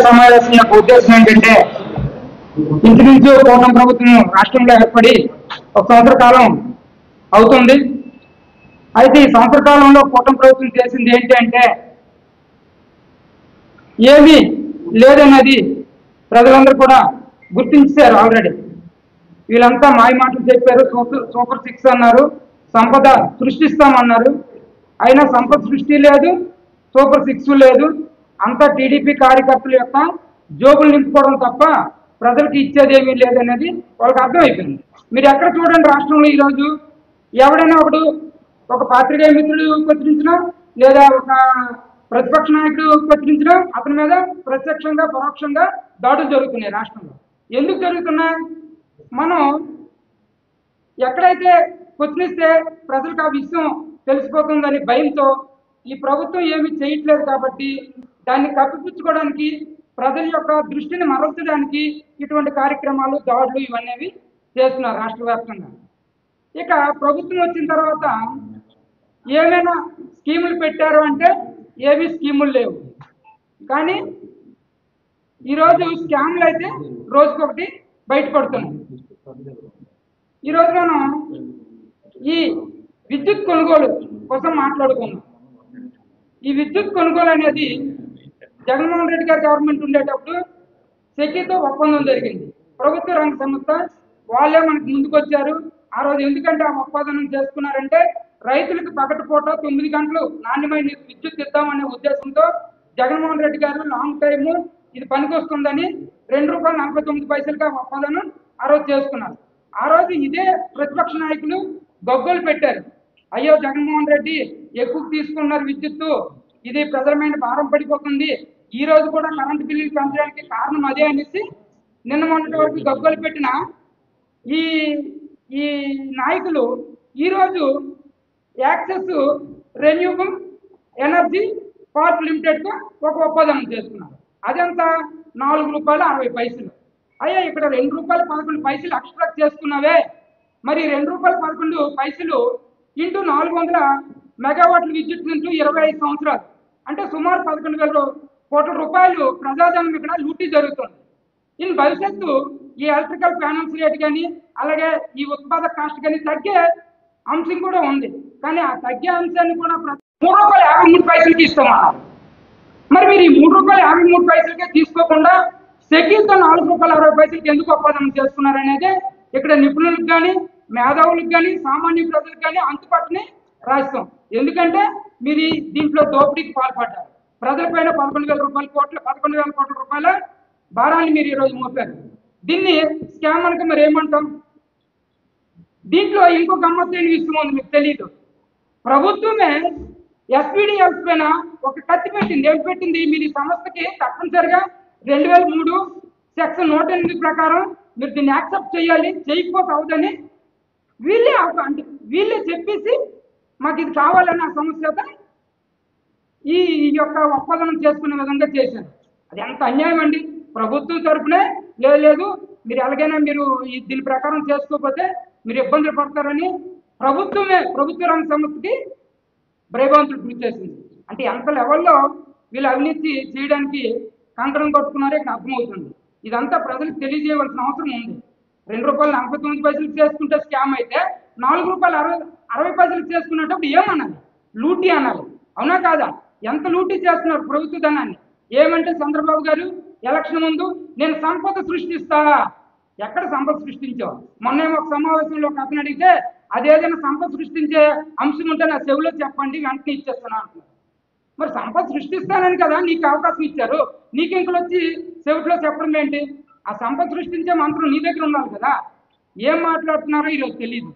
సమావేశం యొక్క ఉద్దేశం ఏంటంటే ఇంచుమించు కూటమి ప్రభుత్వం రాష్ట్రంలో ఏర్పడి ఒక సంవత్సర కాలం అవుతుంది. అయితే ఈ సంవత్సర కాలంలో కూటమి ప్రభుత్వం చేసింది ఏంటి అంటే ఏమీ లేదన్నది ప్రజలందరూ కూడా గుర్తించారు. ఆల్రెడీ వీళ్ళంతా మాయ మాటలు చెప్పారు. సూపర్ 6 అన్నారు, సంపద సృష్టిస్తామన్నారు. అయినా సంపద సృష్టి లేదు, సూపర్ 6 లేదు. అంతా టీడీపీ కార్యకర్తల యొక్క జోబులు నింపుకోవడం తప్ప ప్రజలకు ఇచ్చేది ఏమీ లేదనేది వాళ్ళకి అర్థమైపోయింది. మీరు ఎక్కడ చూడండి రాష్ట్రంలో ఈరోజు ఎవడైనా ఒక పాత్రికేయ మిత్రుడు ప్రచురించినా లేదా ఒక ప్రతిపక్ష నాయకుడు ప్రచురించినా అతని మీద ప్రత్యక్షంగా పరోక్షంగా దాడులు జరుగుతున్నాయి రాష్ట్రంలో. ఎందుకు జరుగుతున్నాయి? మనం ఎక్కడైతే ప్రశ్నిస్తే ప్రజలకు ఆ విషయం తెలిసిపోతుందని భయంతో ఈ ప్రభుత్వం ఏమీ చేయట్లేదు కాబట్టి దాన్ని కప్పిపుచ్చుకోవడానికి, ప్రజల యొక్క దృష్టిని మరల్చడానికి ఇటువంటి కార్యక్రమాలు, దాడులు ఇవన్నీ చేస్తున్నారు రాష్ట్ర వ్యాప్తంగా. ఇక ప్రభుత్వం వచ్చిన తర్వాత ఏమైనా స్కీములు పెట్టారు అంటే ఏవి స్కీములు లేవు. కానీ ఈరోజు స్కామ్లు అయితే రోజుకొకటి బయటపడుతున్నాయి. ఈరోజు మనం ఈ విద్యుత్ కొనుగోలు కోసం మాట్లాడుకున్నాం. ఈ విద్యుత్ కొనుగోలు అనేది జగన్మోహన్ రెడ్డి గారి గవర్నమెంట్ ఉండేటప్పుడు సెకీతో ఒప్పందం జరిగింది. ప్రభుత్వ రంగ సంస్థ వాళ్ళే మనకు ముందుకు వచ్చారు. ఆ రోజు ఎందుకంటే ఆ ఒప్పందం చేసుకున్నారంటే రైతులకు పగటిపూట 9 గంటలు నాణ్యమైన విద్యుత్ ఇద్దామనే ఉద్దేశంతో జగన్మోహన్ రెడ్డి గారు లాంగ్ టైము ఇది పనికొస్తుందని ₹2.49గా ఒప్పందం ఆ రోజు చేసుకున్నారు. ఆ రోజు ఇదే ప్రతిపక్ష నాయకులు గొగ్గోలు పెట్టారు. అయ్యో జగన్మోహన్ రెడ్డి ఎక్కువ తీసుకున్నారు విద్యుత్తు, ఇది ప్రజల మీద భారం పడిపోతుంది, ఈ రోజు కూడా కరెంటు బిల్లులు పెంచడానికి కారణం అదే అనేసి నిన్న మొన్నటి వరకు గొగ్గోలు పెట్టిన ఈ ఈ నాయకులు ఈరోజు యాక్సెస్ రెన్యూబుల్ ఎనర్జీ పార్క్ లిమిటెడ్తో ఒక ఒప్పందం చేసుకున్నారు. అదంతా ₹4.60. అయ్యా ఇక్కడ ₹2.11 ఎక్స్ట్రా చేసుకున్నావే, మరి ₹2.11 ఇంటూ 400 మెగావాట్ల విద్యుత్ ఇంటూ 25 సంవత్సరాలు అంటే సుమారు ₹11,000 కోట్ల ప్రజాధనం ఇక్కడ లూటీ జరుగుతుంది. ఇన్ భవిష్యత్తు ఈ ఎలక్ట్రికల్ ప్యానల్స్ రేట్ కానీ అలాగే ఈ ఉత్పాదక కాస్ట్ కానీ తగ్గే అంశం కూడా ఉంది. కానీ ఆ తగ్గే అంశాన్ని కూడా ₹3.53 ఇస్తామన్నారు. మరి మీరు ఈ ₹3.53 తీసుకోకుండా సెకీతో ₹4.60 ఎందుకు ఒప్పందం చేసుకున్నారనేది ఇక్కడ నిపుణులకు కానీ మేధావులకు కానీ సామాన్య ప్రజలకు కానీ అంతుపట్టని రాస్తాం. ఎందుకంటే మీరు దీంట్లో దోపిడీకి పాల్పడ్డారు. ప్రజలపైన ₹11,000 కోట్ల భారాన్ని మీరు ఈరోజు మోపారు. దీన్ని స్కామ్ అనక మరి ఏమంటాం? దీంట్లో ఇంకో గమ్మత్తైన విషయం ఉంది, మీకు తెలియదు. ప్రభుత్వమే ఎస్పీడీఎల్స్ పైన ఒక కత్తి పెట్టింది. ఏం పెట్టింది? మీరు ఈ సంస్థకి తప్పనిసరిగా 2003 సెక్షన్ 108 ప్రకారం మీరు దీన్ని యాక్సెప్ట్ చేయాలి, చేయకపోతే అవుదని వీళ్ళే చెప్పేసి మాకు ఇది కావాలని ఆ సంస్థ ఈ యొక్క ఒప్పందం చేసుకునే విధంగా చేశారు. అది ఎంత అన్యాయం అండి! ప్రభుత్వం తరఫునే లేదు మీరు ఎలాగైనా మీరు దీని ప్రకారం చేసుకోకపోతే మీరు ఇబ్బందులు పడతారని ప్రభుత్వ రంగ సంస్థకి భయభ్రాంతులు గురి చేసింది. అంటే ఎంత లెవెల్లో వీళ్ళు అవినీతి చేయడానికి కంకణం కట్టుకున్నారో ఇక్కడ అర్థమవుతుంది. ఇదంతా ప్రజలకు తెలియజేయవలసిన అవసరం ఉంది. ₹2.49 చేసుకుంటే స్కామ్ అయితే ₹4.60 చేసుకునేటప్పుడు ఏమనాలి? లూటీ అనాలి, అవునా కాదా? ఎంత లూటీ చేస్తున్నారు ప్రభుత్వ ధనాన్ని. ఏమంటే చంద్రబాబు గారు ఎలక్షన్ ముందు నేను సంపద సృష్టిస్తా, ఎక్కడ సంపద సృష్టించావు? మొన్న ఒక సమావేశంలో ఒక అతను అడిగితే అదేదైనా సంపద సృష్టించే అంశం ఉంటే నా చెవిలో చెప్పండి, వెంటనే ఇచ్చేస్తాను అంటున్నారు. మరి సంపద సృష్టిస్తానని కదా నీకు అవకాశం ఇచ్చారు, నీకు ఇంకలు వచ్చి చెవిట్లో చెప్పడం ఏంటి? ఆ సంపద సృష్టించే మంత్రం నీ దగ్గర ఉండాలి కదా. ఏం మాట్లాడుతున్నారో ఈరోజు తెలియదు.